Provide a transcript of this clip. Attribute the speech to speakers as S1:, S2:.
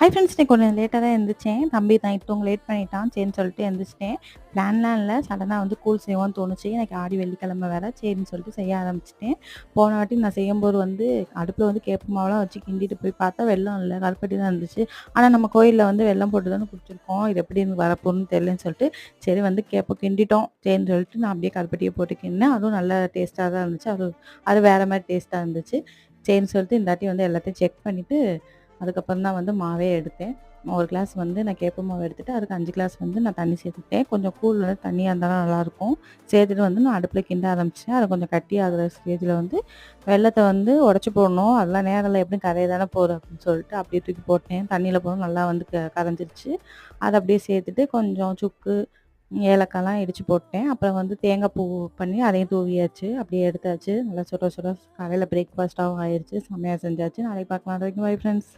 S1: Hi friends, இன்னைக்கு கொஞ்சம் லேட்டாக தான் எந்திரிச்சேன். தம்பி நைட் தூங்க லேட் பண்ணிட்டான். சரின்னு சொல்லிட்டு எந்திரிச்சிட்டேன். பிளான்லாம் இல்ல. சடனா வந்து கூழ் செய்வோன்னு தோணுச்சு. எனக்கு ஆடி வெள்ளிக்கிழமை வேற. சரின்னு சொல்லிட்டு செய்ய ஆரம்பிச்சுட்டேன். போன வாட்டி நான் செய்யும்போது வந்து அடுப்பில வந்து கேப்ப மாவுலாம் வச்சு கிண்டிட்டு போய் பார்த்தா வெல்லம் இல்ல. கருப்பட்டி தான் இருந்துச்சு. ஆனா நம்ம கோயில்ல வந்து வெல்லம் போட்டு தானே குடிச்சிருக்கோம். இது எப்படி வரப்போகுதுன்னு தெரியலன்னு சொல்லிட்டு, சரி வந்து கேப்ப கிண்டிட்டோம். சரின்னு சொல்லிட்டு நான் அப்படியே கருப்பட்டிய போட்டு கிண்டினேன். அதுவும் நல்லா டேஸ்ட்டா தான் இருந்துச்சு. அது அது வேற மாரி டேஸ்ட்டா இருந்துச்சு. சரின்னு சொல்லிட்டு இந்த வாட்டி வந்து எல்லாத்தையும் செக் பண்ணிட்டு அதுக்கப்புறம் தான் வந்து மாவே எடுத்தேன். 1 கிளாஸ் வந்து நான் கேப்ப மாவு எடுத்துட்டு, அதுக்கு 5 கிளாஸ் வந்து நான் தண்ணி சேர்த்துக்கிட்டேன். கொஞ்சம் கூழ் வந்து தண்ணியா இருந்தா தான் நல்லாயிருக்கும். சேர்த்துட்டு வந்து நான் அடுப்புல கிண்ட ஆரம்பிச்சேன். அது கொஞ்சம் கட்டியாகுற ஸ்டேஜில வந்து வெல்லத்த வந்து உடைச்சு போடணும். அதெல்லாம் நேரம் இல்ல எப்படியும் கரைய தானே போகுது அப்படின்னு சொல்லிட்டு அப்படியே தூக்கி போட்டேன். தண்ணியில போடும் நல்லா வந்து கரைஞ்சிருச்சு. அத அப்படியே சேர்த்துட்டு கொஞ்சம் சுக்கு, ஏலக்காய்லாம் இடிச்சு போட்டேன். அப்புறம் வந்து தேங்காய் பூ பண்ணி அதையும் தூவியாச்சு. அப்படியே எடுத்தாச்சு. நல்லா சுட சுட காலையில பிரேக்ஃபாஸ்ட்டாவும் ஆயிருச்சு. செம்மையா செஞ்சாச்சு. நாளைக்கு பார்க்கலாம். அது வரைக்கும் பை ஃப்ரெண்ட்ஸ்.